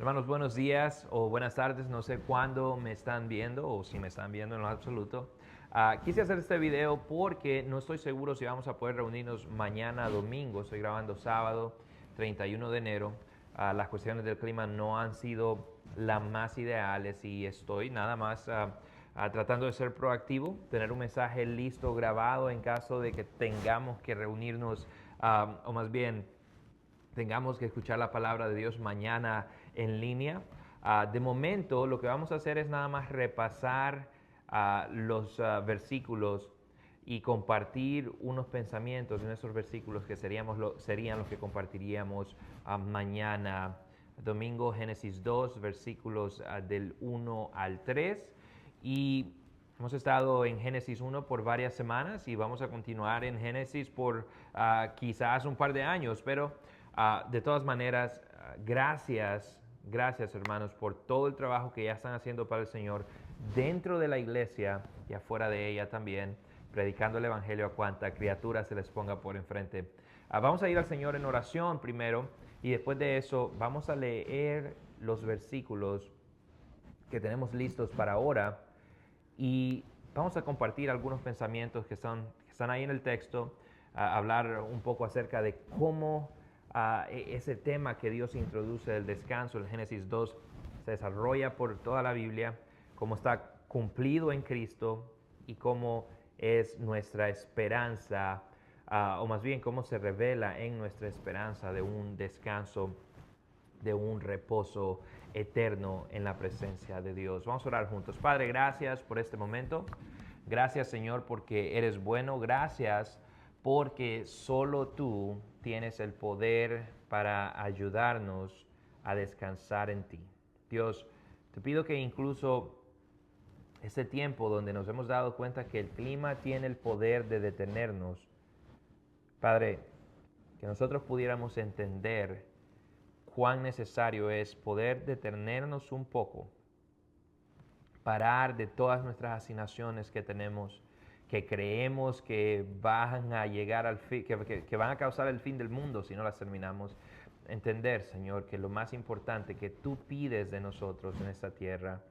Hermanos, buenos días o buenas tardes, no sé cuándo me están viendo o si me están viendo en lo absoluto. Quise hacer este video porque no estoy seguro si vamos a poder reunirnos mañana domingo. Estoy grabando sábado 31 de enero. Las cuestiones del clima no han sido las más ideales y estoy nada más tratando de ser proactivo, tener un mensaje listo, grabado en caso de que tengamos que reunirnos o más bien tengamos que escuchar la palabra de Dios mañana en línea. De momento, lo que vamos a hacer es nada más repasar los versículos y compartir unos pensamientos en esos versículos que serían los que compartiríamos mañana domingo. Génesis 2, versículos del 1 al 3. Y hemos estado en Génesis 1 por varias semanas y vamos a continuar en Génesis por quizás un par de años, pero de todas maneras, gracias hermanos por todo el trabajo que ya están haciendo para el Señor dentro de la iglesia y afuera de ella también, predicando el Evangelio a cuanta criatura se les ponga por enfrente. Vamos a ir al Señor en oración primero y después de eso vamos a leer los versículos que tenemos listos para ahora y vamos a compartir algunos pensamientos que están ahí en el texto, hablar un poco acerca de cómo ese tema que Dios introduce del descanso en Génesis 2 se desarrolla por toda la Biblia, cómo está cumplido en Cristo y cómo es nuestra esperanza, o más bien cómo se revela en nuestra esperanza de un descanso, de un reposo eterno en la presencia de Dios. Vamos a orar juntos. Padre, gracias por este momento. Gracias, Señor, porque eres bueno. Gracias porque solo tú tienes el poder para ayudarnos a descansar en ti. Dios, te pido que incluso ese tiempo donde nos hemos dado cuenta que el clima tiene el poder de detenernos, Padre, que nosotros pudiéramos entender cuán necesario es poder detenernos un poco, parar de todas nuestras asignaciones que tenemos, que creemos que van a llegar al fin, que van a causar el fin del mundo si no las terminamos. Entender, Señor, que lo más importante que tú pides de nosotros en esta tierra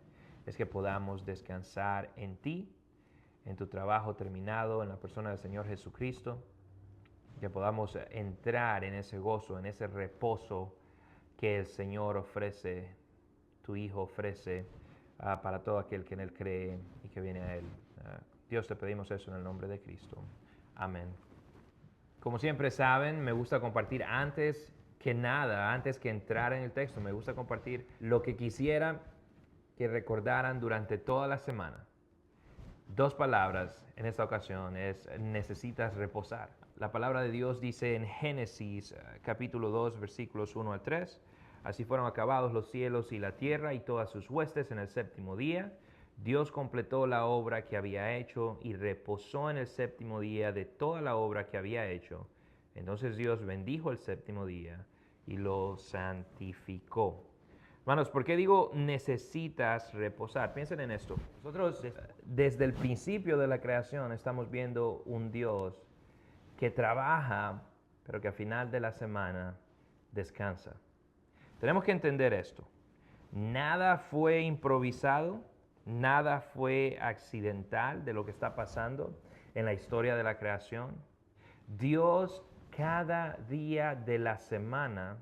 es que podamos descansar en ti, en tu trabajo terminado, en la persona del Señor Jesucristo, que podamos entrar en ese gozo, en ese reposo que el Señor ofrece, tu Hijo ofrece para todo aquel que en Él cree y que viene a Él. Dios, te pedimos eso en el nombre de Cristo. Amén. Como siempre saben, me gusta compartir antes que nada, antes que entrar en el texto, me gusta compartir lo que quisiera que recordaran durante toda la semana. Dos palabras en esta ocasión es necesitas reposar. La palabra de Dios dice en Génesis capítulo 2 versículos 1 al 3, así fueron acabados los cielos y la tierra y todas sus huestes en el séptimo día. Dios completó la obra que había hecho y reposó en el séptimo día de toda la obra que había hecho. Entonces Dios bendijo el séptimo día y lo santificó. Hermanos, ¿por qué digo necesitas reposar? Piensen en esto. Nosotros desde el principio de la creación estamos viendo un Dios que trabaja, pero que al final de la semana descansa. Tenemos que entender esto. Nada fue improvisado, nada fue accidental de lo que está pasando en la historia de la creación. Dios cada día de la semana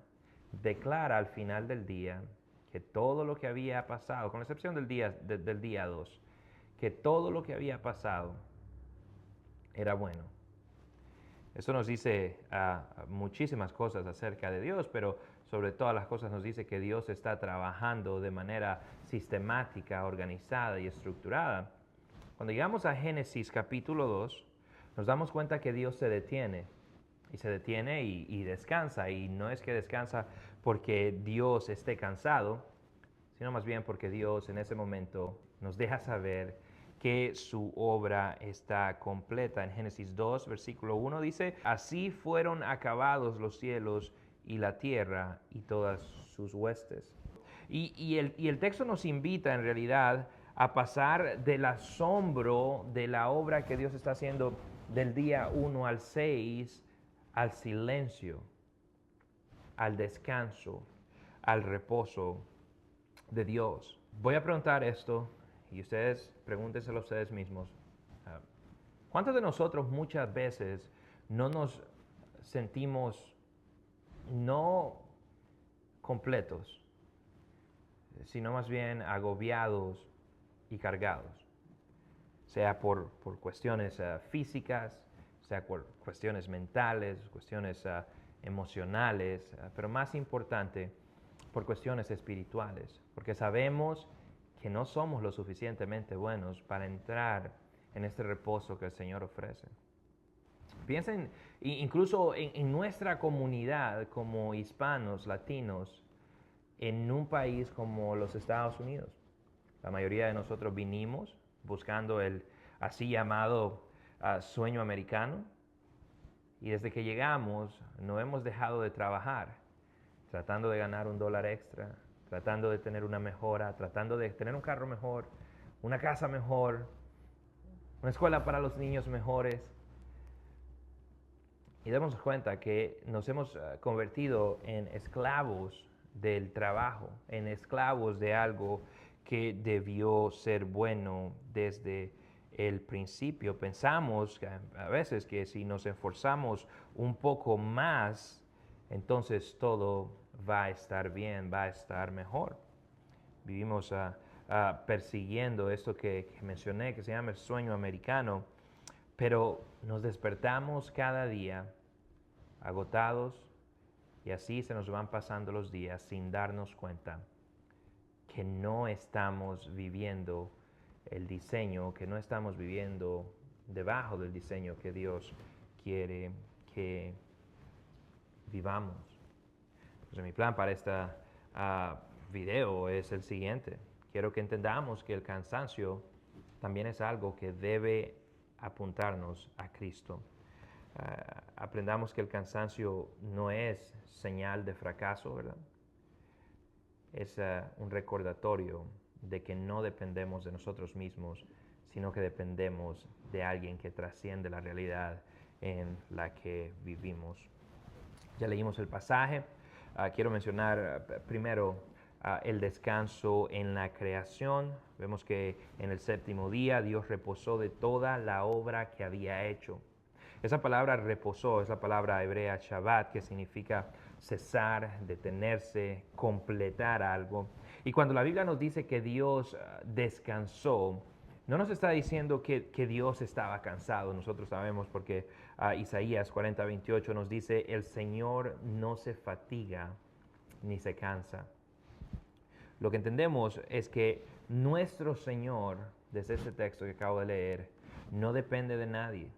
declara al final del día que todo lo que había pasado, con la excepción del día 2, que todo lo que había pasado era bueno. Eso nos dice muchísimas cosas acerca de Dios, pero sobre todas las cosas nos dice que Dios está trabajando de manera sistemática, organizada y estructurada. Cuando llegamos a Génesis capítulo 2, nos damos cuenta que Dios se detiene. Y se detiene y descansa. Y no es que descansa porque Dios esté cansado, sino más bien porque Dios en ese momento nos deja saber que su obra está completa. En Génesis 2, versículo 1 dice, así fueron acabados los cielos y la tierra y todas sus huestes. Y el texto nos invita en realidad a pasar del asombro de la obra que Dios está haciendo del día 1 al 6 al silencio, al descanso, al reposo de Dios. Voy a preguntar esto y ustedes pregúntenselo a ustedes mismos. Ah, ¿Cuántos de nosotros muchas veces no nos sentimos no completos, sino más bien agobiados y cargados? Sea por cuestiones físicas, sea por cuestiones mentales, cuestiones emocionales, pero más importante, por cuestiones espirituales, porque sabemos que no somos lo suficientemente buenos para entrar en este reposo que el Señor ofrece. Piensen incluso en nuestra comunidad como hispanos, latinos, en un país como los Estados Unidos. La mayoría de nosotros vinimos buscando el así llamado sueño americano, y desde que llegamos no hemos dejado de trabajar, tratando de ganar $1 extra, tratando de tener una mejora, tratando de tener un carro mejor, una casa mejor, una escuela para los niños mejores. Y damos cuenta que nos hemos convertido en esclavos del trabajo, en esclavos de algo que debió ser bueno desde el principio. Pensamos a veces que si nos esforzamos un poco más, entonces todo va a estar bien, va a estar mejor. Vivimos persiguiendo esto que mencioné, que se llama el sueño americano, pero nos despertamos cada día agotados, y así se nos van pasando los días sin darnos cuenta que no estamos viviendo el diseño, que no estamos viviendo debajo del diseño que Dios quiere que vivamos. Entonces, mi plan para este video es el siguiente. Quiero que entendamos que el cansancio también es algo que debe apuntarnos a Cristo. Aprendamos que el cansancio no es señal de fracaso, ¿verdad? Es un recordatorio de que no dependemos de nosotros mismos, sino que dependemos de alguien que trasciende la realidad en la que vivimos. Ya leímos el pasaje. Quiero mencionar primero el descanso en la creación. Vemos que en el séptimo día Dios reposó de toda la obra que había hecho. Esa palabra reposó es la palabra hebrea Shabbat, que significa cesar, detenerse, completar algo. Y cuando la Biblia nos dice que Dios descansó, no nos está diciendo que Dios estaba cansado. Nosotros sabemos porque Isaías 40:28 nos dice, el Señor no se fatiga ni se cansa. Lo que entendemos es que nuestro Señor, desde ese texto que acabo de leer, no depende de nadie.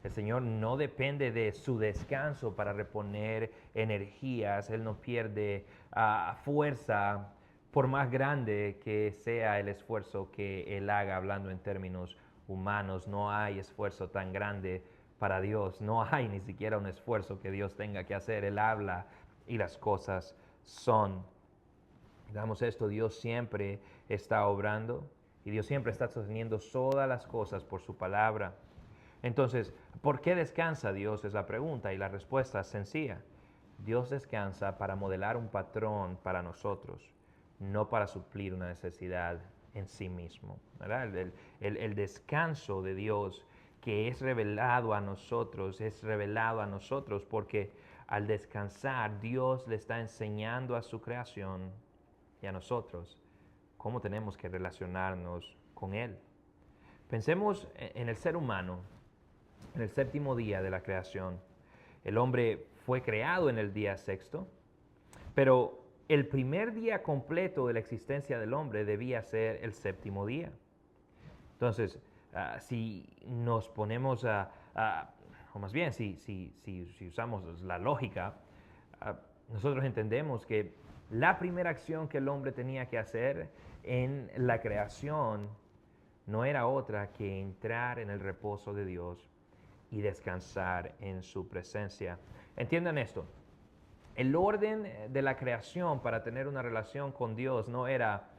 El Señor no depende de su descanso para reponer energías. Él no pierde fuerza por más grande que sea el esfuerzo que Él haga, hablando en términos humanos. No hay esfuerzo tan grande para Dios. No hay ni siquiera un esfuerzo que Dios tenga que hacer. Él habla y las cosas son. Damos esto, Dios siempre está obrando y Dios siempre está sosteniendo todas las cosas por su palabra. Entonces, ¿por qué descansa Dios? Es la pregunta, y la respuesta es sencilla. Dios descansa para modelar un patrón para nosotros, no para suplir una necesidad en sí mismo, ¿verdad? El descanso de Dios que es revelado a nosotros porque al descansar Dios le está enseñando a su creación y a nosotros cómo tenemos que relacionarnos con Él. Pensemos en el ser humano. En el séptimo día de la creación, el hombre fue creado en el día sexto, pero el primer día completo de la existencia del hombre debía ser el séptimo día. Entonces, si nos ponemos o más bien, si usamos la lógica, nosotros entendemos que la primera acción que el hombre tenía que hacer en la creación no era otra que entrar en el reposo de Dios y descansar en su presencia. Entiendan esto, el orden de la creación para tener una relación con Dios no era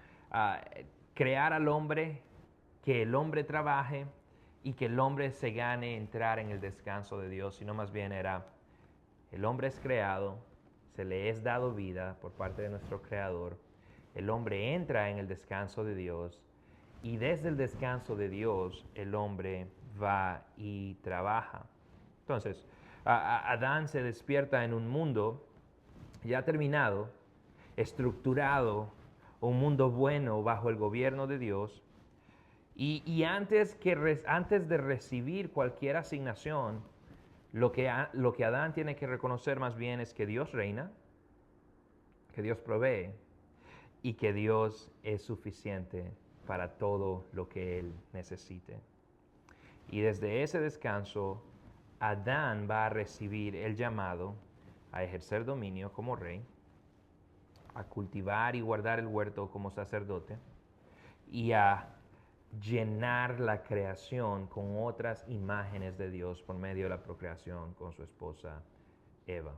crear al hombre, que el hombre trabaje y que el hombre se gane entrar en el descanso de Dios, sino más bien era, el hombre es creado, se le es dado vida por parte de nuestro Creador, el hombre entra en el descanso de Dios y desde el descanso de Dios el hombre va y trabaja. Entonces, Adán se despierta en un mundo ya terminado, estructurado, un mundo bueno bajo el gobierno de Dios. Y antes de recibir cualquier asignación, lo que Adán tiene que reconocer más bien es que Dios reina, que Dios provee y que Dios es suficiente para todo lo que él necesite. Y desde ese descanso, Adán va a recibir el llamado a ejercer dominio como rey, a cultivar y guardar el huerto como sacerdote y a llenar la creación con otras imágenes de Dios por medio de la procreación con su esposa Eva.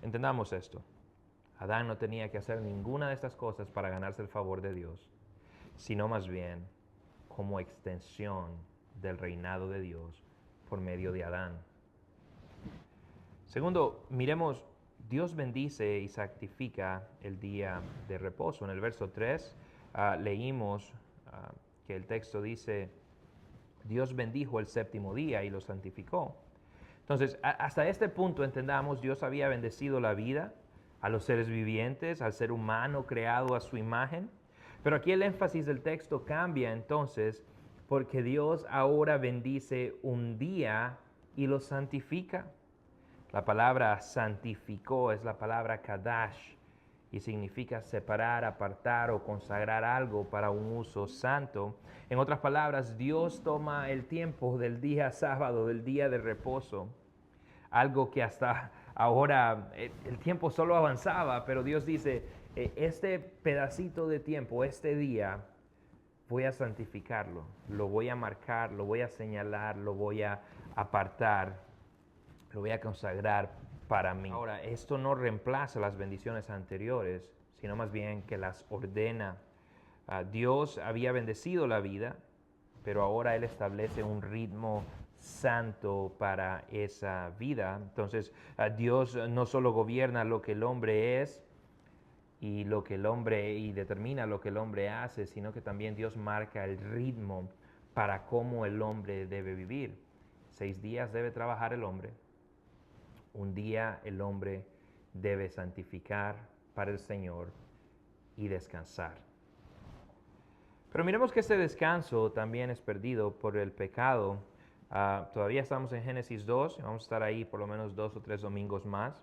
Entendamos esto. Adán no tenía que hacer ninguna de estas cosas para ganarse el favor de Dios, sino más bien como extensión del reinado de Dios por medio de Adán. Segundo, miremos, Dios bendice y santifica el día de reposo. En el verso 3 leímos que el texto dice, Dios bendijo el séptimo día y lo santificó. Entonces, hasta este punto entendamos, Dios había bendecido la vida a los seres vivientes, al ser humano creado a su imagen. Pero aquí el énfasis del texto cambia entonces porque Dios ahora bendice un día y lo santifica. La palabra santificó es la palabra kadash y significa separar, apartar o consagrar algo para un uso santo. En otras palabras, Dios toma el tiempo del día sábado, del día de reposo, algo que hasta ahora el tiempo solo avanzaba, pero Dios dice, este pedacito de tiempo, este día, voy a santificarlo, lo voy a marcar, lo voy a señalar, lo voy a apartar, lo voy a consagrar para mí. Ahora, esto no reemplaza las bendiciones anteriores, sino más bien que las ordena. Dios había bendecido la vida, pero ahora Él establece un ritmo santo para esa vida. Entonces, Dios no solo gobierna lo que el hombre es y determina lo que el hombre hace, sino que también Dios marca el ritmo para cómo el hombre debe vivir. 6 días debe trabajar el hombre. Un día el hombre debe santificar para el Señor y descansar. Pero miremos que este descanso también es perdido por el pecado. Todavía estamos en Génesis 2, vamos a estar ahí por lo menos 2 o 3 domingos más.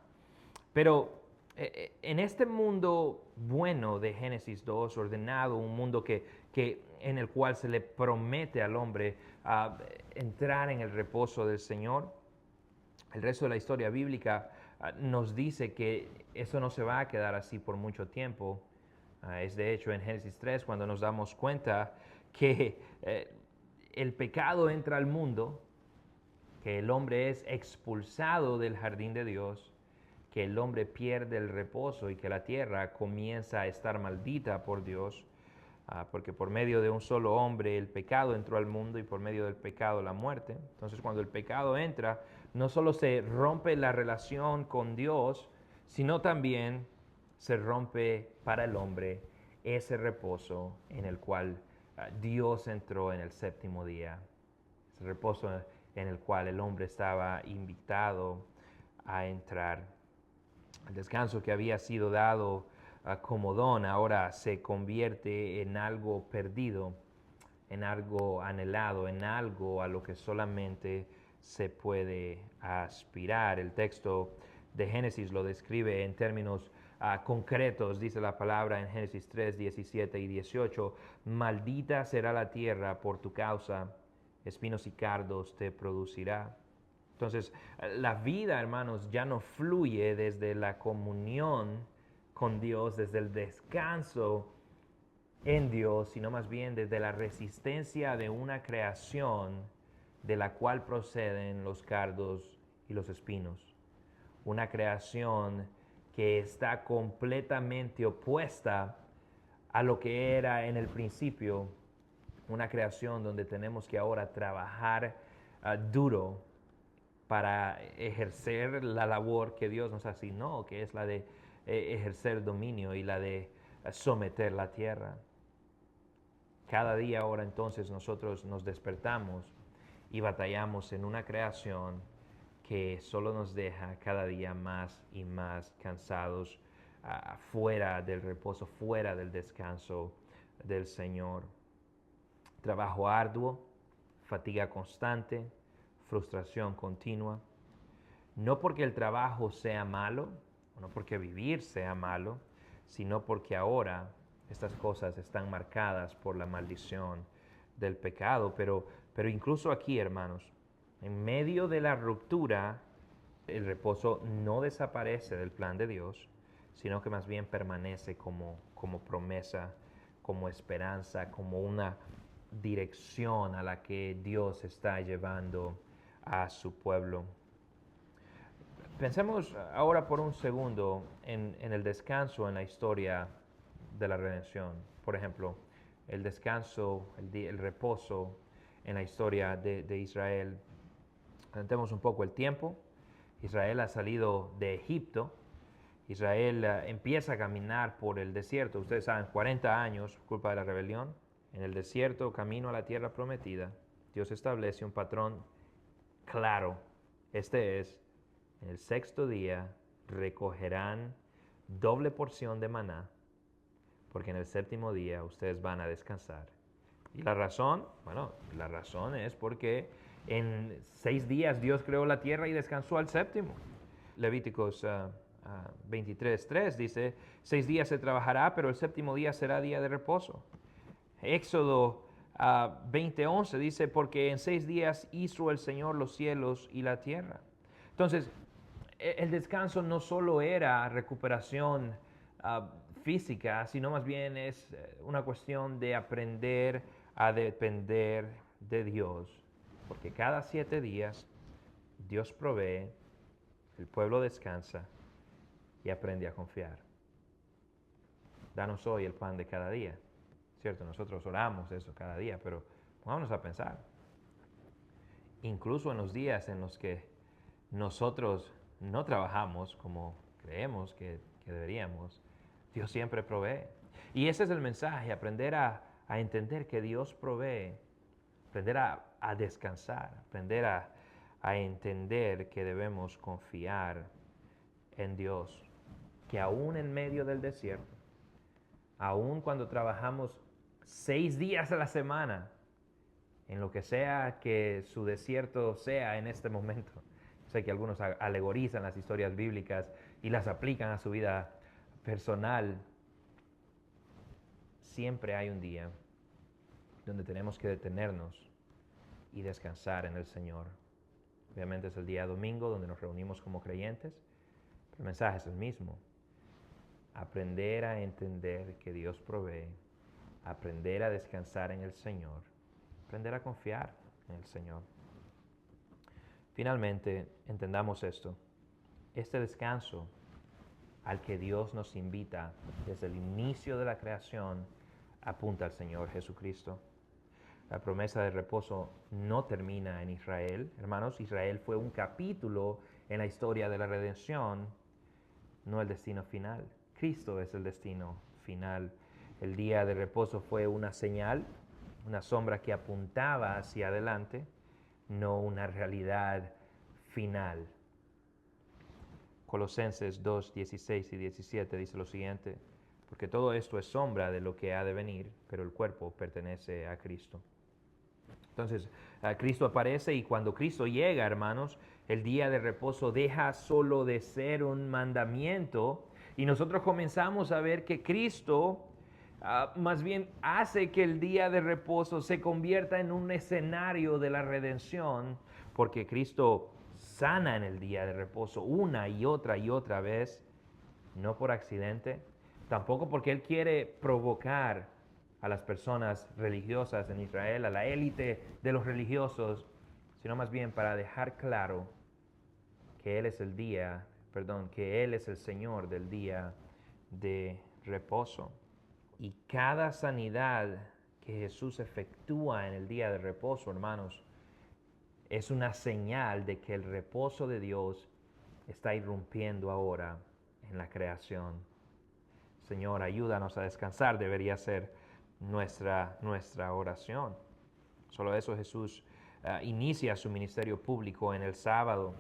Pero en este mundo bueno de Génesis 2, ordenado, un mundo en el cual se le promete al hombre entrar en el reposo del Señor, el resto de la historia bíblica nos dice que eso no se va a quedar así por mucho tiempo. Es de hecho en Génesis 3 cuando nos damos cuenta que el pecado entra al mundo, que el hombre es expulsado del jardín de Dios, que el hombre pierde el reposo y que la tierra comienza a estar maldita por Dios, porque por medio de un solo hombre el pecado entró al mundo y por medio del pecado la muerte. Entonces cuando el pecado entra, no solo se rompe la relación con Dios, sino también se rompe para el hombre ese reposo en el cual Dios entró en el séptimo día, ese reposo en el cual el hombre estaba invitado a entrar. El descanso que había sido dado como don ahora se convierte en algo perdido, en algo anhelado, en algo a lo que solamente se puede aspirar. El texto de Génesis lo describe en términos concretos, dice la palabra en Génesis 3, 17 y 18, maldita será la tierra por tu causa, espinos y cardos te producirá. Entonces, la vida, hermanos, ya no fluye desde la comunión con Dios, desde el descanso en Dios, sino más bien desde la resistencia de una creación de la cual proceden los cardos y los espinos. Una creación que está completamente opuesta a lo que era en el principio, una creación donde tenemos que ahora trabajar duro para ejercer la labor que Dios nos asignó, que es la de ejercer dominio y la de someter la tierra. Cada día ahora entonces nosotros nos despertamos y batallamos en una creación que solo nos deja cada día más y más cansados, fuera del reposo, fuera del descanso del Señor. Trabajo arduo, fatiga constante, frustración continua. No porque el trabajo sea malo, no porque vivir sea malo, sino porque ahora estas cosas están marcadas por la maldición del pecado. Pero incluso aquí, hermanos, en medio de la ruptura, el reposo no desaparece del plan de Dios, sino que más bien permanece como promesa, como esperanza, como una dirección a la que Dios está llevando a su pueblo. Pensemos ahora por un segundo en el descanso en la historia de la redención. Por ejemplo, el descanso, el reposo en la historia de Israel. Tenemos un poco el tiempo. Israel ha salido de Egipto. Israel empieza a caminar por el desierto. Ustedes saben, 40 años, culpa de la rebelión. En el desierto, camino a la tierra prometida, Dios establece un patrón claro. Este es: en el sexto día recogerán doble porción de maná, porque en el séptimo día ustedes van a descansar. ¿Y la razón? Bueno, la razón es porque en 6 días Dios creó la tierra y descansó al séptimo. Levíticos 23:3 dice: 6 días se trabajará, pero el séptimo día será día de reposo. Éxodo 20:11 dice: porque en 6 días hizo el Señor los cielos y la tierra. Entonces, el descanso no solo era recuperación física, sino más bien es una cuestión de aprender a depender de Dios. Porque cada 7 días Dios provee, el pueblo descansa y aprende a confiar. Danos hoy el pan de cada día. Cierto, nosotros oramos eso cada día, pero pongámonos a pensar. Incluso en los días en los que nosotros no trabajamos como creemos que deberíamos, Dios siempre provee. Y ese es el mensaje: aprender a entender que Dios provee, aprender a descansar, aprender a entender que debemos confiar en Dios, que aún en medio del desierto, aún cuando trabajamos 6 días a la semana, en lo que sea que su desierto sea en este momento. Sé que algunos alegorizan las historias bíblicas y las aplican a su vida personal. Siempre hay un día donde tenemos que detenernos y descansar en el Señor. Obviamente es el día domingo donde nos reunimos como creyentes, pero el mensaje es el mismo: aprender a entender que Dios provee, aprender a descansar en el Señor, aprender a confiar en el Señor. Finalmente, entendamos esto: este descanso al que Dios nos invita desde el inicio de la creación apunta al Señor Jesucristo. La promesa de reposo no termina en Israel. Hermanos, Israel fue un capítulo en la historia de la redención, no el destino final. Cristo es el destino final. El día de reposo fue una señal, una sombra que apuntaba hacia adelante, no una realidad final. Colosenses 2:16 y 17 dice lo siguiente: porque todo esto es sombra de lo que ha de venir, pero el cuerpo pertenece a Cristo. Entonces, Cristo aparece, y cuando Cristo llega, hermanos, el día de reposo deja solo de ser un mandamiento y nosotros comenzamos a ver que Cristo más bien hace que el día de reposo se convierta en un escenario de la redención, porque Cristo sana en el día de reposo una y otra vez, no por accidente, tampoco porque Él quiere provocar a las personas religiosas en Israel, a la élite de los religiosos, sino más bien para dejar claro que Él es que Él es el Señor del día de reposo. Y cada sanidad que Jesús efectúa en el día de reposo, hermanos, es una señal de que el reposo de Dios está irrumpiendo ahora en la creación. Señor, ayúdanos a descansar, debería ser nuestra oración. Solo eso Jesús inicia su ministerio público en el sábado.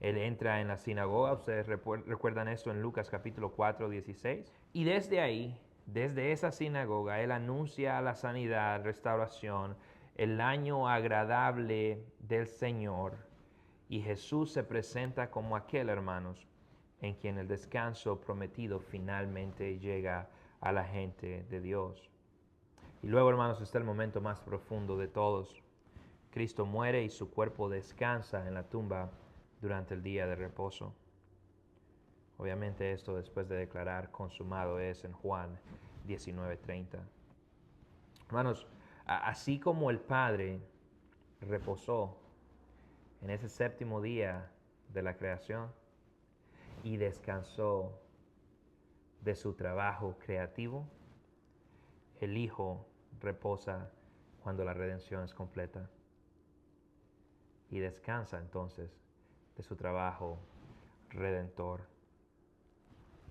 Él entra en la sinagoga, ustedes recuerdan esto en Lucas capítulo 4, 16. Y desde ahí, desde esa sinagoga, Él anuncia la sanidad, restauración, el año agradable del Señor. Y Jesús se presenta como aquel, hermanos, en quien el descanso prometido finalmente llega a la gente de Dios. Y luego, hermanos, está el momento más profundo de todos. Cristo muere y su cuerpo descansa en la tumba durante el día de reposo. Obviamente esto después de declarar consumado es en Juan 19:30. Hermanos, así como el Padre reposó en ese séptimo día de la creación y descansó de su trabajo creativo, el Hijo reposa cuando la redención es completa y descansa entonces de su trabajo redentor.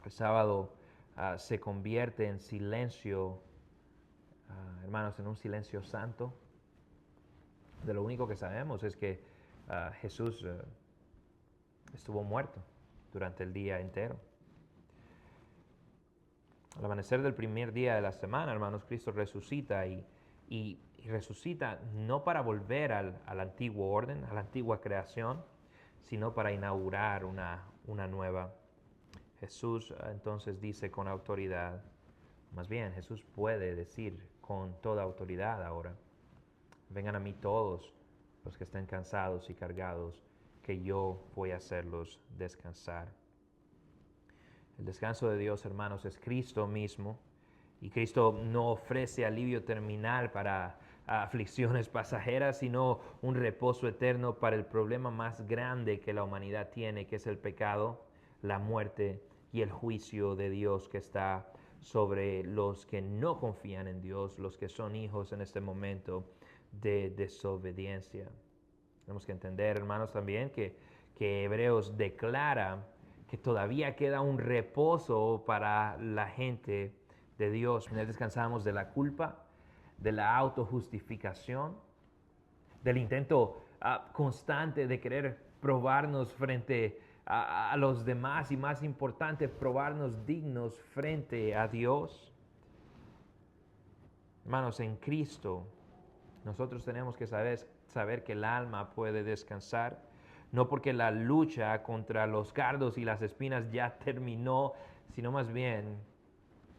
El sábado se convierte en silencio, hermanos, en un silencio santo. De lo único que sabemos es que Jesús estuvo muerto durante el día entero. Al amanecer del primer día de la semana, hermanos, Cristo resucita y resucita no para volver al antiguo orden, a la antigua creación, sino para inaugurar una nueva. Jesús entonces dice con autoridad, más bien Jesús puede decir con toda autoridad ahora, vengan a mí todos los que estén cansados y cargados, que yo voy a hacerlos descansar. El descanso de Dios, hermanos, es Cristo mismo, y Cristo no ofrece alivio terminal para aflicciones pasajeras, sino un reposo eterno para el problema más grande que la humanidad tiene, que es el pecado, la muerte y el juicio de Dios que está sobre los que no confían en Dios, los que son hijos en este momento de desobediencia. Tenemos que entender, hermanos, también que Hebreos declara que todavía queda un reposo para la gente de Dios. En él descansamos de la culpa, de la autojustificación, del intento constante de querer probarnos frente a los demás y, más importante, probarnos dignos frente a Dios. Hermanos, en Cristo nosotros tenemos que saber que el alma puede descansar, no porque la lucha contra los cardos y las espinas ya terminó, sino más bien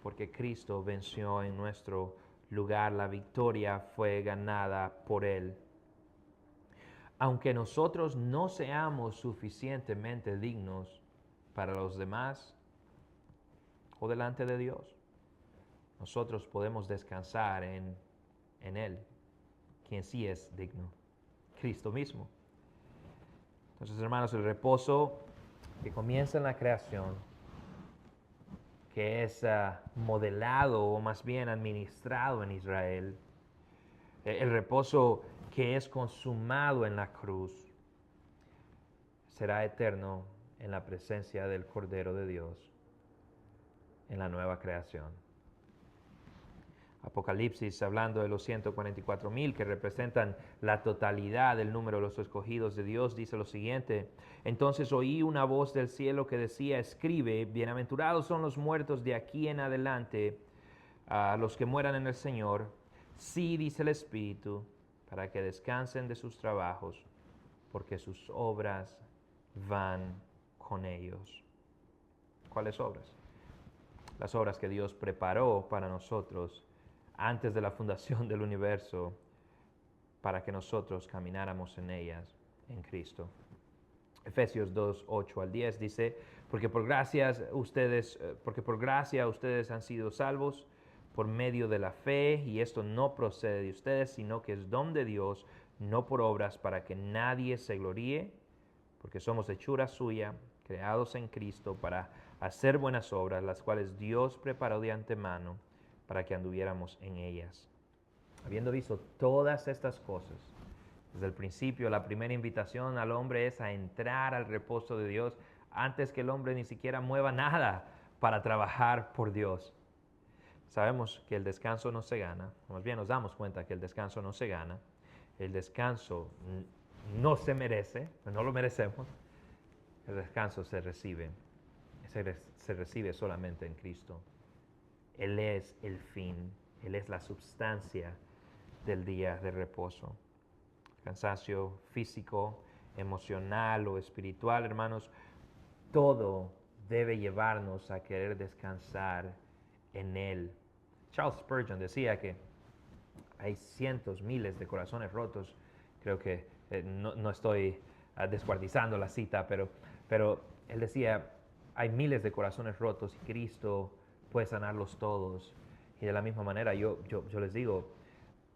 porque Cristo venció en nuestro lugar. La victoria fue ganada por Él. Aunque nosotros no seamos suficientemente dignos para los demás o delante de Dios, nosotros podemos descansar en Él, quien sí es digno, Cristo mismo. Entonces, hermanos, el reposo que comienza en la creación, que es modelado o más bien administrado en Israel, el reposo que es consumado en la cruz, será eterno en la presencia del Cordero de Dios en la nueva creación. Apocalipsis, hablando de los 144,000 que representan la totalidad del número de los escogidos de Dios, dice lo siguiente: entonces oí una voz del cielo que decía, escribe, bienaventurados son los muertos de aquí en adelante, a los que mueran en el Señor. Sí, dice el Espíritu, para que descansen de sus trabajos, porque sus obras van con ellos. ¿Cuáles obras? Las obras que Dios preparó para nosotros antes de la fundación del universo, para que nosotros camináramos en ellas en Cristo. Efesios 2, 8 al 10 dice, porque por gracia ustedes han sido salvos por medio de la fe, y esto no procede de ustedes, sino que es don de Dios, no por obras, para que nadie se gloríe, porque somos hechura suya, creados en Cristo para hacer buenas obras, las cuales Dios preparó de antemano para que anduviéramos en ellas. Habiendo visto todas estas cosas, desde el principio, la primera invitación al hombre es a entrar al reposo de Dios antes que el hombre ni siquiera mueva nada para trabajar por Dios. Sabemos que el descanso no se gana, más bien nos damos cuenta que el descanso no se gana, el descanso no se merece, no lo merecemos, el descanso se recibe, se recibe solamente en Cristo. Él es el fin, Él es la substancia del día de reposo. Cansancio físico, emocional o espiritual, hermanos, todo debe llevarnos a querer descansar en Él. Charles Spurgeon decía que hay cientos, miles de corazones rotos. Creo que no estoy descuartizando la cita, pero él decía, hay miles de corazones rotos y Cristo puede sanarlos todos. Y de la misma manera yo les digo,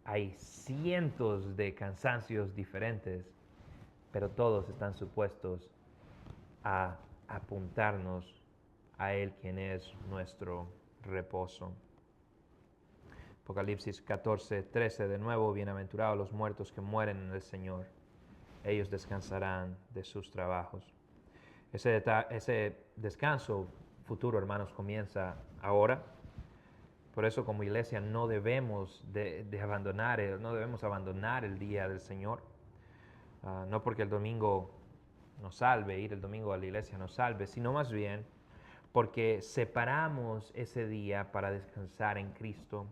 hay cientos de cansancios diferentes, pero todos están supuestos a apuntarnos a Él, quien es nuestro reposo. Apocalipsis 14:13, de nuevo, bienaventurados los muertos que mueren en el Señor, ellos descansarán de sus trabajos. Ese descanso futuro, hermanos, comienza ahora. Por eso como iglesia no debemos no debemos abandonar el día del Señor. No porque el domingo nos salve, ir el domingo a la iglesia nos salve, sino más bien porque separamos ese día para descansar en Cristo,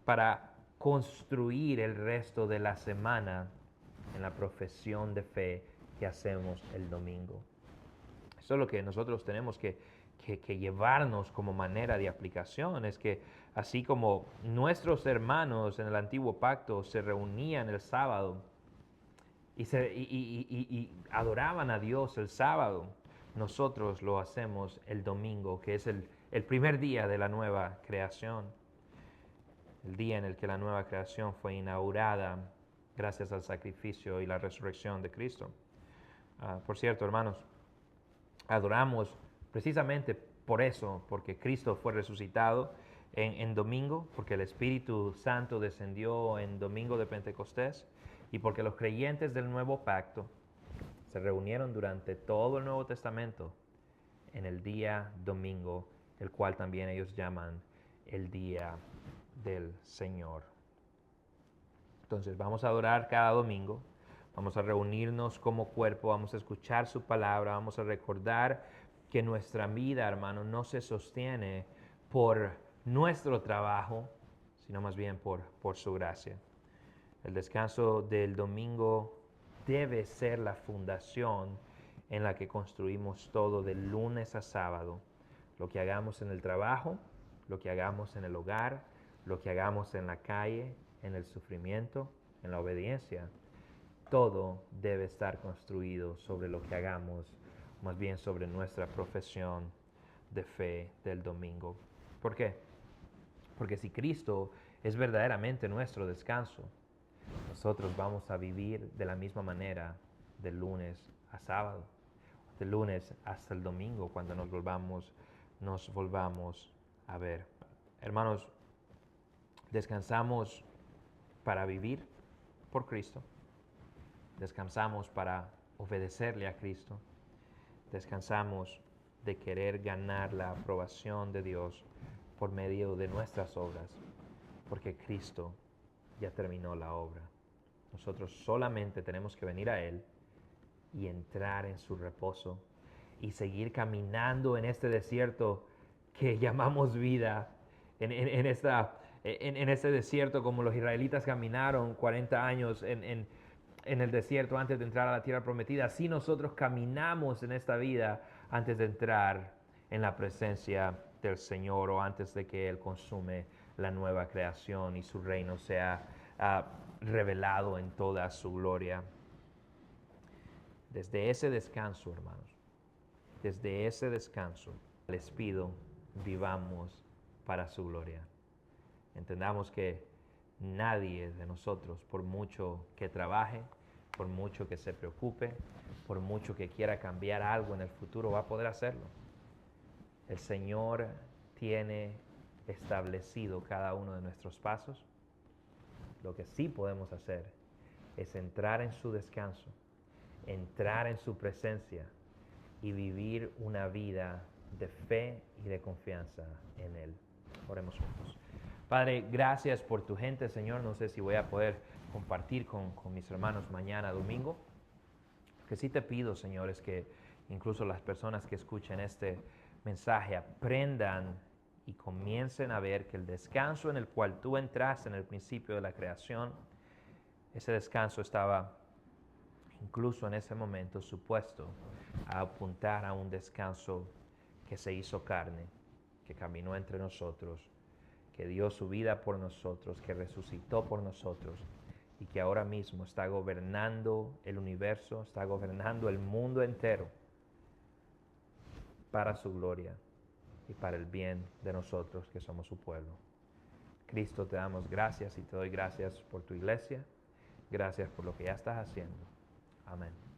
para construir el resto de la semana en la profesión de fe que hacemos el domingo. Eso es lo que nosotros tenemos que llevarnos como manera de aplicación, es que así como nuestros hermanos en el antiguo pacto se reunían el sábado y adoraban a Dios el sábado, nosotros lo hacemos el domingo, que es el primer día de la nueva creación, el día en el que la nueva creación fue inaugurada gracias al sacrificio y la resurrección de Cristo. Por cierto, hermanos, adoramos precisamente por eso, porque Cristo fue resucitado en domingo, porque el Espíritu Santo descendió en domingo de Pentecostés y porque los creyentes del nuevo pacto se reunieron durante todo el Nuevo Testamento en el día domingo, el cual también ellos llaman el día del Señor. Entonces vamos a adorar cada domingo, vamos a reunirnos como cuerpo, vamos a escuchar su palabra, vamos a recordar que nuestra vida, hermano, no se sostiene por nuestro trabajo, sino más bien por su gracia. El descanso del domingo debe ser la fundación en la que construimos todo de lunes a sábado. Lo que hagamos en el trabajo, lo que hagamos en el hogar, lo que hagamos en la calle, en el sufrimiento, en la obediencia, todo debe estar construido sobre lo que hagamos, más bien sobre nuestra profesión de fe del domingo. ¿Por qué? Porque si Cristo es verdaderamente nuestro descanso, nosotros vamos a vivir de la misma manera de lunes a sábado, de lunes hasta el domingo, cuando nos volvamos a ver. Hermanos, descansamos para vivir por Cristo, descansamos para obedecerle a Cristo, descansamos de querer ganar la aprobación de Dios por medio de nuestras obras, porque Cristo ya terminó la obra. Nosotros solamente tenemos que venir a Él y entrar en su reposo y seguir caminando en este desierto que llamamos vida, en este desierto como los israelitas caminaron 40 años en el desierto antes de entrar a la tierra prometida. Así nosotros caminamos en esta vida antes de entrar en la presencia del Señor o antes de que Él consume la nueva creación y su reino sea revelado en toda su gloria. Desde ese descanso, hermanos, desde ese descanso, les pido, vivamos para su gloria. Entendamos que nadie de nosotros, por mucho que trabaje, por mucho que se preocupe, por mucho que quiera cambiar algo en el futuro, va a poder hacerlo. El Señor tiene establecido cada uno de nuestros pasos. Lo que sí podemos hacer es entrar en su descanso, entrar en su presencia y vivir una vida de fe y de confianza en Él. Oremos juntos. Padre, gracias por tu gente, Señor. No sé si voy a poder compartir con mis hermanos mañana domingo. Que sí te pido, Señor, es que incluso las personas que escuchen este mensaje aprendan y comiencen a ver que el descanso en el cual tú entraste en el principio de la creación, ese descanso estaba incluso en ese momento supuesto a apuntar a un descanso que se hizo carne, que caminó entre nosotros, que dio su vida por nosotros, que resucitó por nosotros y que ahora mismo está gobernando el universo, está gobernando el mundo entero para su gloria y para el bien de nosotros que somos su pueblo. Cristo, te damos gracias y te doy gracias por tu iglesia. Gracias por lo que ya estás haciendo. Amén.